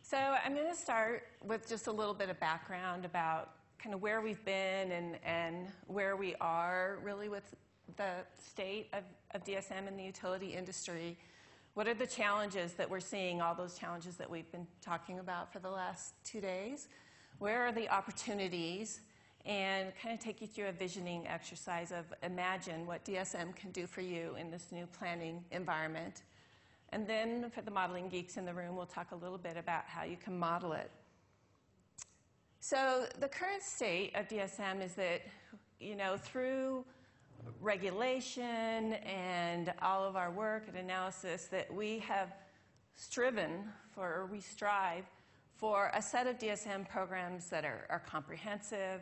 So I'm going to start with just a little bit of background about kind of where we've been and where we are really with the state of DSM in the utility industry. What are the challenges that we're seeing, all those challenges that we've been talking about for the last 2 days? Where are the opportunities? And kind of take you through a visioning exercise of imagine what DSM can do for you in this new planning environment. And then for the modeling geeks in the room, we'll talk a little bit about how you can model it. So the current state of DSM is that, through regulation and all of our work and analysis, that we have striven for, or we strive for a set of DSM programs that are comprehensive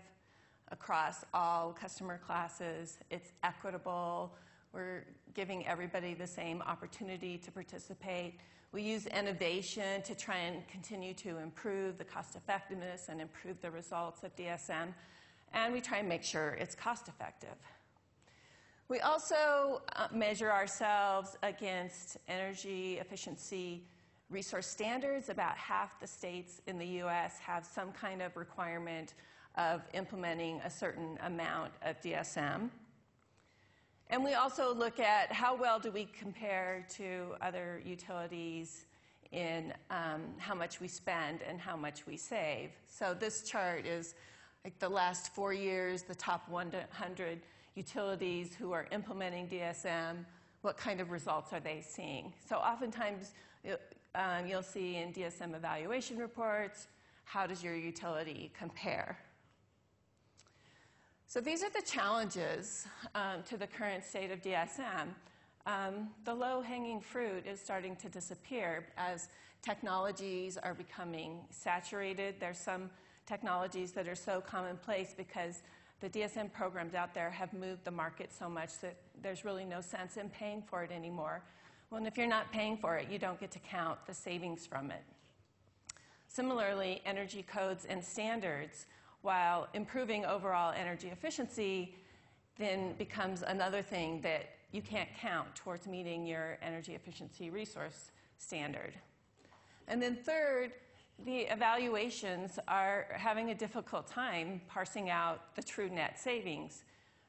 across all customer classes. It's equitable. We're giving everybody the same opportunity to participate. We use innovation to try and continue to improve the cost effectiveness and improve the results of DSM. And we try and make sure it's cost effective. We also measure ourselves against energy efficiency resource standards. About half the states in the U.S. have some kind of requirement of implementing a certain amount of DSM. And we also look at how well do we compare to other utilities in how much we spend and how much we save. So this chart is like the last 4 years, the top 100 utilities who are implementing DSM, what kind of results are they seeing? So oftentimes you'll see in DSM evaluation reports, how does your utility compare? So these are the challenges to the current state of DSM. The low-hanging fruit is starting to disappear as technologies are becoming saturated. There's some technologies that are so commonplace because the DSM programs out there have moved the market so much that there's really no sense in paying for it anymore. Well, and if you're not paying for it, you don't get to count the savings from it. Similarly, energy codes and standards, while improving overall energy efficiency, then becomes another thing that you can't count towards meeting your energy efficiency resource standard. And then third, the evaluations are having a difficult time parsing out the true net savings.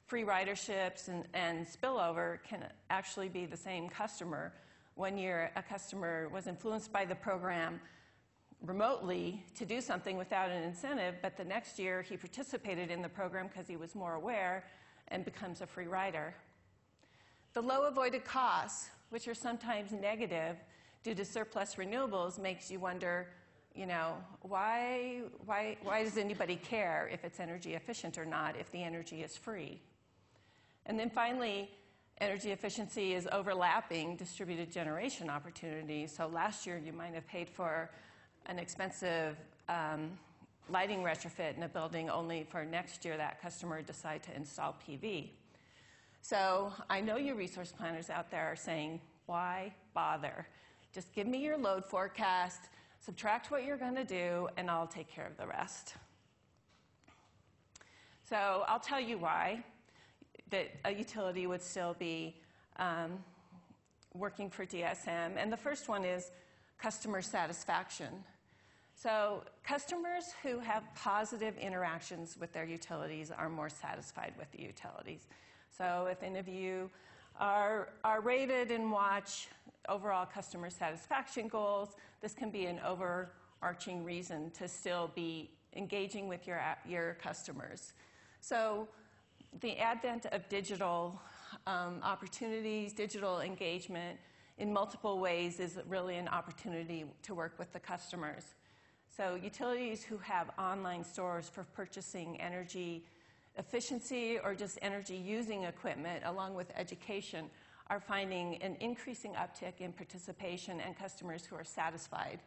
Free riderships and spillover can actually be the same customer. One year, a customer was influenced by the program remotely to do something without an incentive, but the next year he participated in the program because he was more aware and becomes a free rider. The low avoided costs, which are sometimes negative due to surplus renewables, makes you wonder, why does anybody care if it's energy efficient or not if the energy is free? And then finally, energy efficiency is overlapping distributed generation opportunities. So last year you might have paid for an expensive lighting retrofit in a building, only for next year that customer decide to install PV. So I know you resource planners out there are saying, why bother? Just give me your load forecast, subtract what you're going to do, and I'll take care of the rest. So I'll tell you why that a utility would still be working for DSM. And the first one is customer satisfaction. So customers who have positive interactions with their utilities are more satisfied with the utilities. So if any of you are rated and watch overall customer satisfaction goals, this can be an overarching reason to still be engaging with your customers. So the advent of digital opportunities, digital engagement in multiple ways is really an opportunity to work with the customers. So utilities who have online stores for purchasing energy efficiency or just energy using equipment along with education are finding an increasing uptick in participation and customers who are satisfied.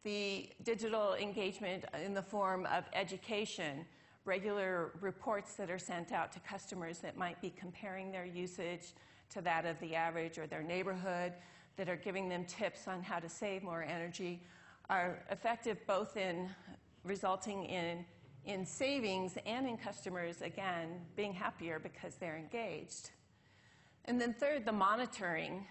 The digital engagement in the form of education, regular reports that are sent out to customers that might be comparing their usage to that of the average or their neighborhood, that are giving them tips on how to save more energy, are effective both in resulting in savings and in customers, again, being happier because they're engaged. And then third, the monitoring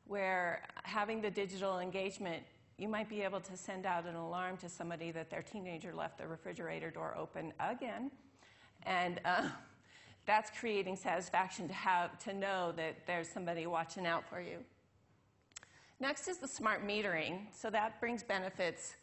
where having the digital engagement you might be able to send out an alarm to somebody that their teenager left the refrigerator door open again. And that's creating satisfaction to know that there's somebody watching out for you. Next is the smart metering. So that brings benefits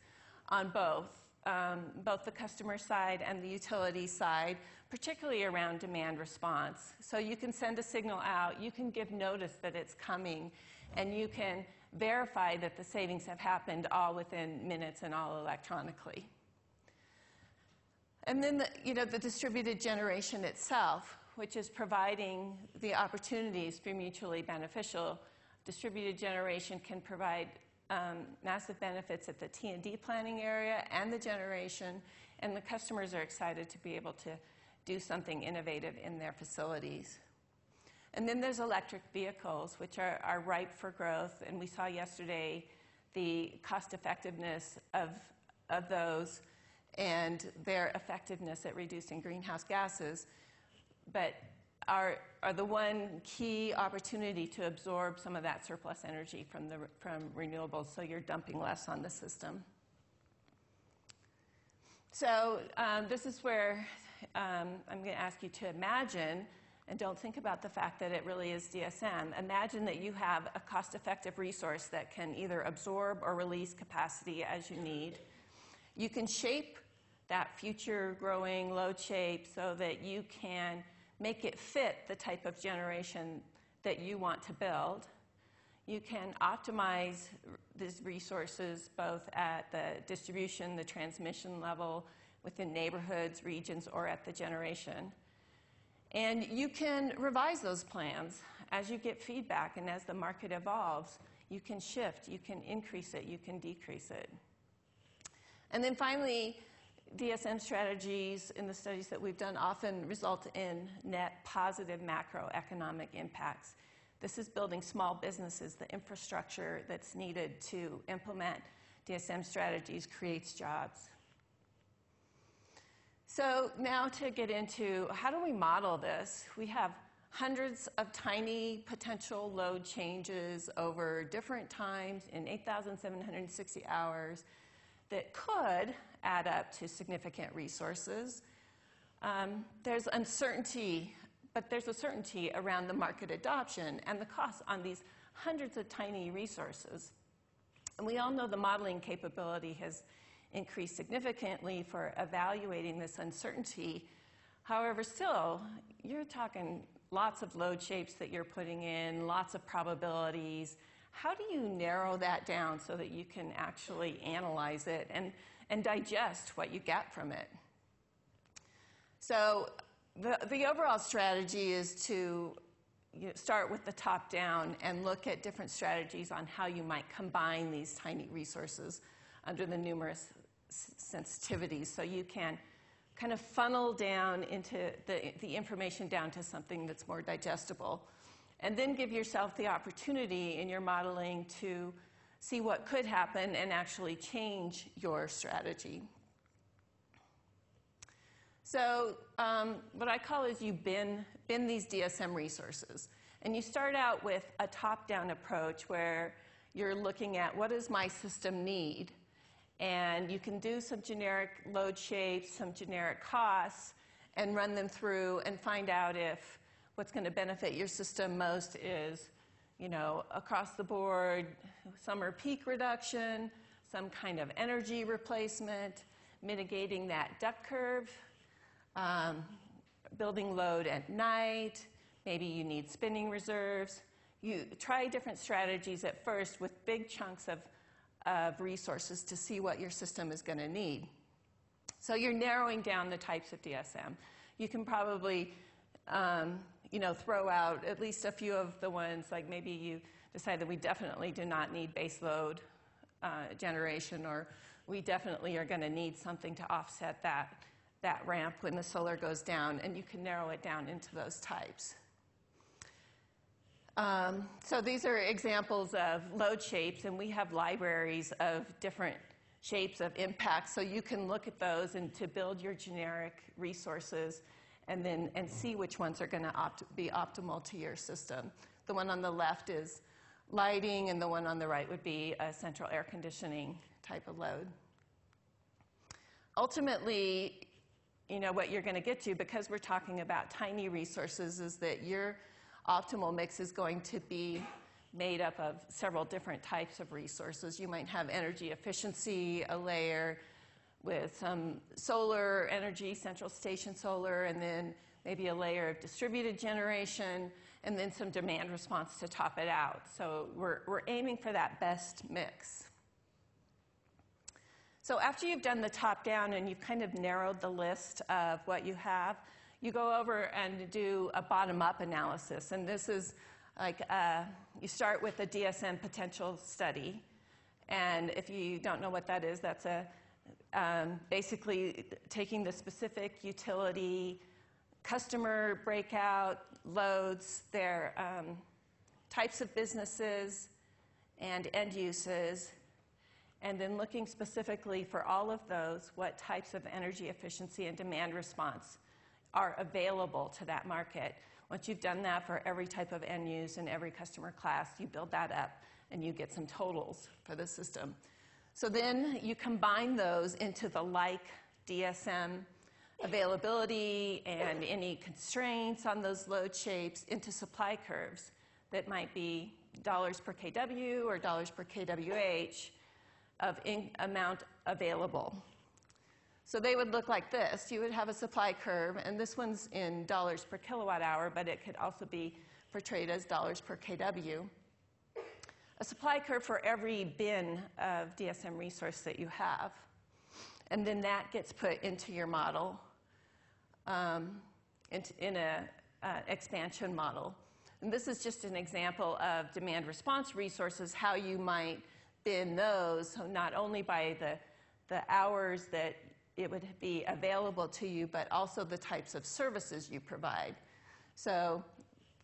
on both the customer side and the utility side, particularly around demand response. So you can send a signal out, you can give notice that it's coming, and you can verify that the savings have happened all within minutes and all electronically. And then the distributed generation itself, which is providing the opportunities for mutually beneficial. Distributed generation can provide massive benefits at the T&D planning area and the generation, and the customers are excited to be able to do something innovative in their facilities. And then there's electric vehicles, which are ripe for growth, and we saw yesterday the cost effectiveness of those and their effectiveness at reducing greenhouse gases, but are the one key opportunity to absorb some of that surplus energy from renewables, so you're dumping less on the system. So this is where I'm going to ask you to imagine, and don't think about the fact that it really is DSM. Imagine that you have a cost-effective resource that can either absorb or release capacity as you need. You can shape that future growing load shape so that you can make it fit the type of generation that you want to build. You can optimize these resources both at the distribution, the transmission level, within neighborhoods, regions, or at the generation. And you can revise those plans as you get feedback, and as the market evolves, you can shift, you can increase it, you can decrease it. And then finally, DSM strategies in the studies that we've done often result in net positive macroeconomic impacts. This is building small businesses. The infrastructure that's needed to implement DSM strategies creates jobs. So now to get into how do we model this? We have hundreds of tiny potential load changes over different times in 8,760 hours that could add up to significant resources. There's uncertainty, but there's a certainty around the market adoption and the costs on these hundreds of tiny resources. And we all know the modeling capability has increased significantly for evaluating this uncertainty. However, still, you're talking lots of load shapes that you're putting in, lots of probabilities. How do you narrow that down so that you can actually analyze it and digest what you get from it? So the overall strategy is to start with the top down and look at different strategies on how you might combine these tiny resources under the numerous sensitivities, so you can kind of funnel down into the information down to something that's more digestible. And then give yourself the opportunity in your modeling to see what could happen and actually change your strategy. So what I call is you bin these DSM resources. And you start out with a top-down approach where you're looking at what does my system need? And you can do some generic load shapes, some generic costs, and run them through and find out if what's going to benefit your system most is, across the board, summer peak reduction, some kind of energy replacement, mitigating that duck curve, building load at night, maybe you need spinning reserves. You try different strategies at first with big chunks of resources to see what your system is going to need. So you're narrowing down the types of DSM. You can probably throw out at least a few of the ones, like maybe you decide that we definitely do not need base load generation, or we definitely are going to need something to offset that ramp when the solar goes down, and you can narrow it down into those types. So these are examples of load shapes, and we have libraries of different shapes of impact, so you can look at those and to build your generic resources and see which ones are going to be optimal to your system. The one on the left is lighting, and the one on the right would be a central air conditioning type of load. Ultimately, what you're going to get to, because we're talking about tiny resources, is that your optimal mix is going to be made up of several different types of resources. You might have energy efficiency, a layer with some solar energy, central station solar, and then maybe a layer of distributed generation, and then some demand response to top it out. So we're aiming for that best mix. So after you've done the top down and you've kind of narrowed the list of what you have, you go over and do a bottom up analysis. And this is like, you start with a DSM potential study. And if you don't know what that is, that's basically taking the specific utility, customer breakout, loads, their types of businesses and end uses, and then looking specifically for all of those, what types of energy efficiency and demand response are available to that market. Once you've done that for every type of end use and every customer class, you build that up and you get some totals for the system. So then you combine those into the like DSM availability and any constraints on those load shapes into supply curves that might be dollars per kW or dollars per kWh of amount available. So they would look like this. You would have a supply curve, and this one's in dollars per kilowatt hour, but it could also be portrayed as dollars per kW. A supply curve for every bin of DSM resource that you have. And then that gets put into your model, in an expansion model. And this is just an example of demand response resources, how you might bin those, so not only by the hours that it would be available to you, but also the types of services you provide. So,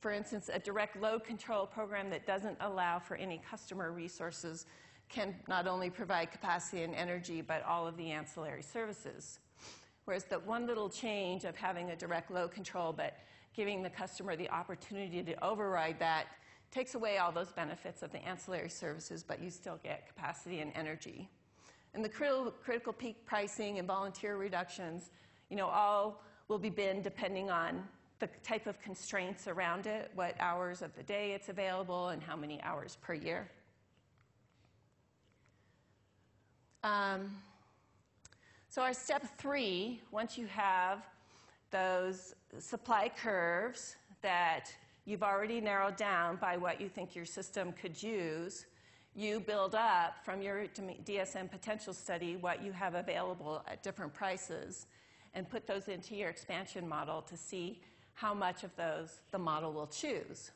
for instance, a direct load control program that doesn't allow for any customer resources can not only provide capacity and energy, but all of the ancillary services. Whereas the one little change of having a direct load control, but giving the customer the opportunity to override that, takes away all those benefits of the ancillary services, but you still get capacity and energy. And the critical peak pricing and volunteer reductions, all will be binned depending on the type of constraints around it, what hours of the day it's available, and how many hours per year. So our step 3, once you have those supply curves that you've already narrowed down by what you think your system could use, you build up from your DSM potential study what you have available at different prices and put those into your expansion model to see how much of those the model will choose.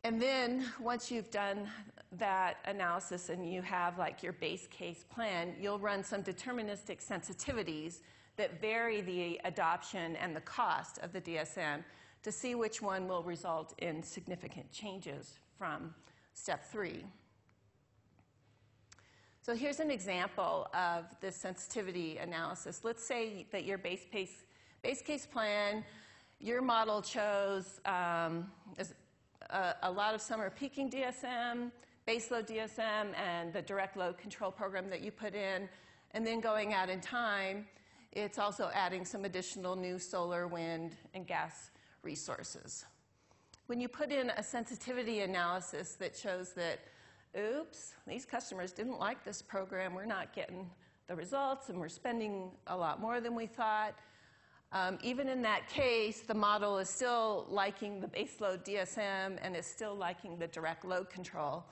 And then once you've done that analysis and you have like your base case plan, you'll run some deterministic sensitivities that vary the adoption and the cost of the DSM to see which one will result in significant changes from step 3. So here's an example of this sensitivity analysis. Let's say that your base case plan, your model chose a lot of summer peaking DSM, baseload DSM, and the direct load control program that you put in. And then going out in time, it's also adding some additional new solar, wind, and gas resources. When you put in a sensitivity analysis that shows that, oops, these customers didn't like this program, we're not getting the results, and we're spending a lot more than we thought, even in that case, the model is still liking the baseload DSM and is still liking the direct load control,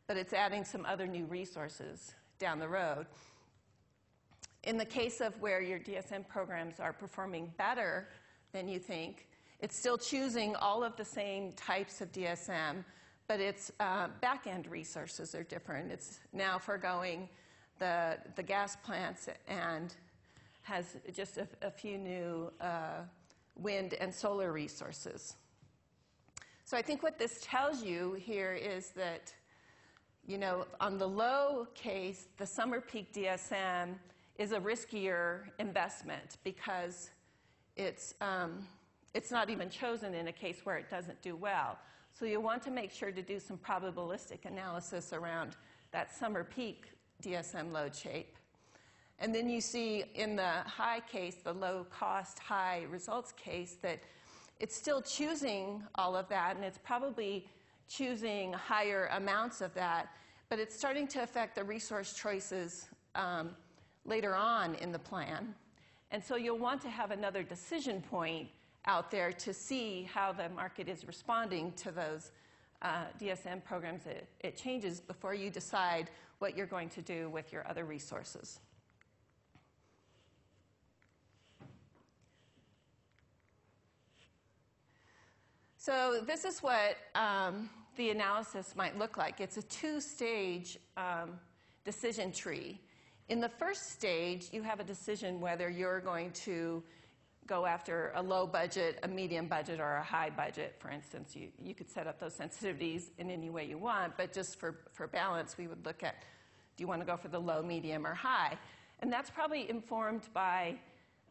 but it's adding some other new resources down the road. In the case of where your DSM programs are performing better than you think, it's still choosing all of the same types of DSM, but its back-end resources are different. It's now foregoing the gas plants and has just a few new wind and solar resources. So I think what this tells you here is that, on the low case, the summer peak DSM is a riskier investment because it's not even chosen in a case where it doesn't do well. So you'll want to make sure to do some probabilistic analysis around that summer peak DSM load shape. And then you see in the high case, the low cost, high results case, that it's still choosing all of that, and it's probably choosing higher amounts of that, but it's starting to affect the resource choices later on in the plan. And so you'll want to have another decision point out there to see how the market is responding to those DSM programs. It changes before you decide what you're going to do with your other resources. So this is what the analysis might look like. It's a two-stage decision tree. In the first stage, you have a decision whether you're going to go after a low budget, a medium budget, or a high budget. For instance, you could set up those sensitivities in any way you want, but just for balance, we would look at, do you want to go for the low, medium, or high? And that's probably informed by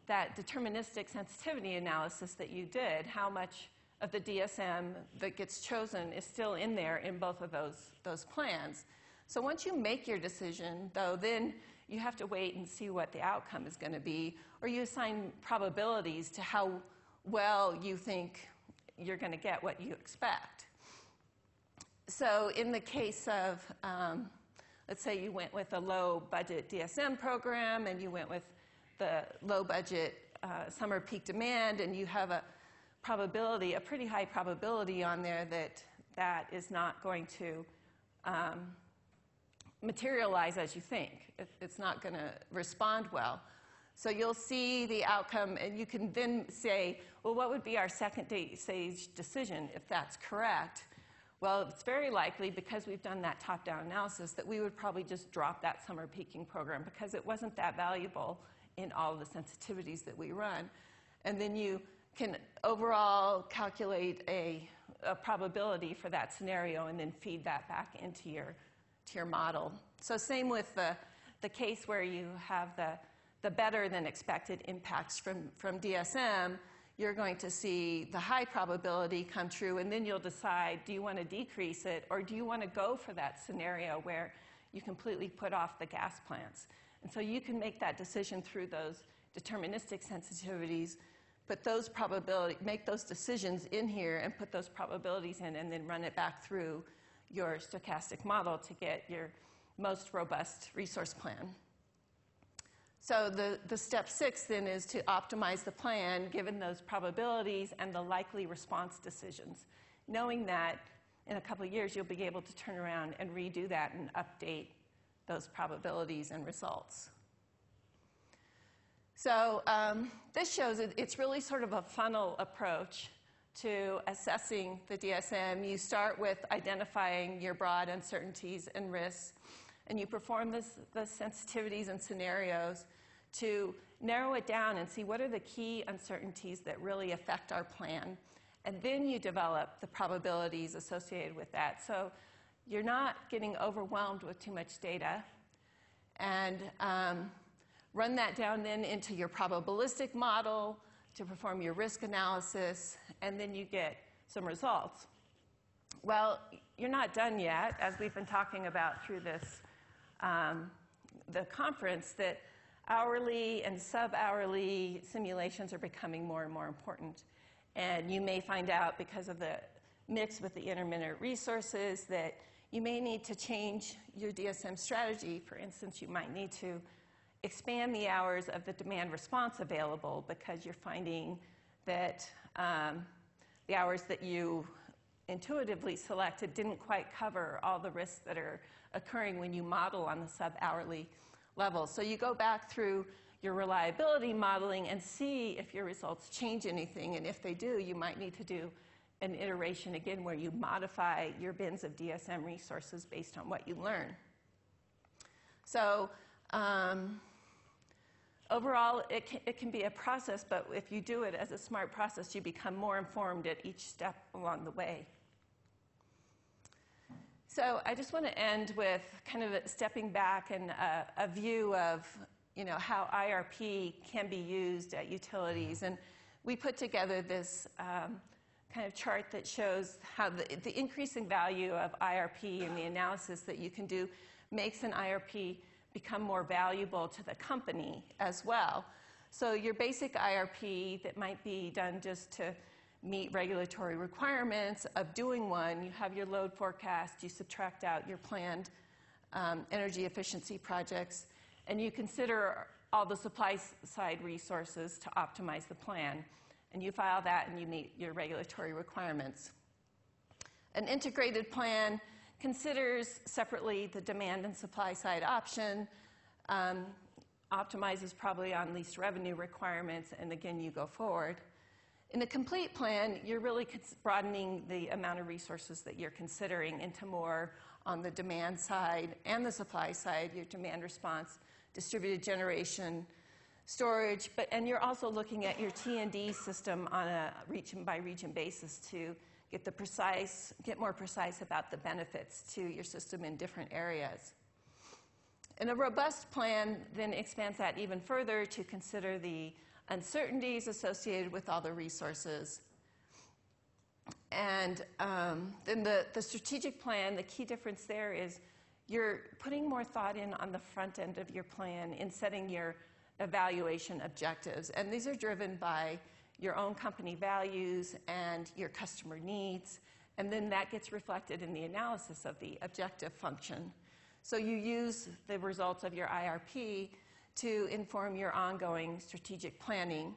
that deterministic sensitivity analysis that you did. How much of the DSM that gets chosen is still in there in both of those plans. So once you make your decision, though, then you have to wait and see what the outcome is going to be, or you assign probabilities to how well you think you're going to get what you expect. So in the case of, let's say you went with a low-budget DSM program, and you went with the low-budget summer peak demand, and you have a probability, a pretty high probability on there that is not going to materialize as you think. It's not going to respond well. So you'll see the outcome, and you can then say, well, what would be our second stage decision if that's correct? Well, it's very likely, because we've done that top-down analysis, that we would probably just drop that summer peaking program because it wasn't that valuable in all of the sensitivities that we run. And then you can overall calculate a probability for that scenario and then feed that back into your model. So same with the case where you have the better than expected impacts from DSM, you're going to see the high probability come true, and then you'll decide, do you want to decrease it, or do you want to go for that scenario where you completely put off the gas plants? And so you can make that decision through those deterministic sensitivities, make those decisions in here and put those probabilities in, and then run it back through your stochastic model to get your most robust resource plan. So the step 6 then is to optimize the plan given those probabilities and the likely response decisions, knowing that in a couple of years you'll be able to turn around and redo that and update those probabilities and results. So this shows it's really sort of a funnel approach to assessing the DSM. You start with identifying your broad uncertainties and risks, and you perform the sensitivities and scenarios to narrow it down and see what are the key uncertainties that really affect our plan. And then you develop the probabilities associated with that. So you're not getting overwhelmed with too much data. And run that down then into your probabilistic model to perform your risk analysis, and then you get some results. Well, you're not done yet, as we've been talking about through this, the conference, that hourly and sub-hourly simulations are becoming more and more important. And you may find out, because of the mix with the intermittent resources, that you may need to change your DSM strategy. For instance, you might need to expand the hours of the demand response available because you're finding that the hours that you intuitively selected didn't quite cover all the risks that are occurring when you model on the sub-hourly level. So you go back through your reliability modeling and see if your results change anything, and if they do, you might need to do an iteration again where you modify your bins of DSM resources based on what you learn. So overall, it can be a process, but if you do it as a smart process, you become more informed at each step along the way. So I just want to end with kind of stepping back and a view of how IRP can be used at utilities. And we put together this kind of chart that shows how the increasing value of IRP and the analysis that you can do makes an IRP become more valuable to the company as well. So your basic IRP that might be done just to meet regulatory requirements of doing one, you have your load forecast, you subtract out your planned energy efficiency projects, and you consider all the supply side resources to optimize the plan. And you file that and you meet your regulatory requirements. An integrated plan considers separately the demand and supply side option, optimizes probably on least revenue requirements, and again, you go forward. In a complete plan, you're really broadening the amount of resources that you're considering into more on the demand side and the supply side, your demand response, distributed generation, storage, and you're also looking at your T&D system on a region-by-region basis to get more precise about the benefits to your system in different areas. And a robust plan then expands that even further to consider the uncertainties associated with all the resources. And then the strategic plan, the key difference there is you're putting more thought in on the front end of your plan in setting your evaluation objectives. And these are driven by your own company values and your customer needs. And then that gets reflected in the analysis of the objective function. So you use the results of your IRP to inform your ongoing strategic planning.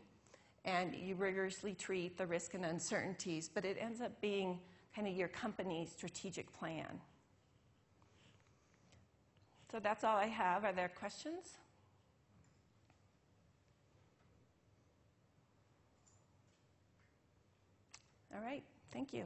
And you rigorously treat the risk and uncertainties. But it ends up being kind of your company's strategic plan. So that's all I have. Are there questions? All right, thank you.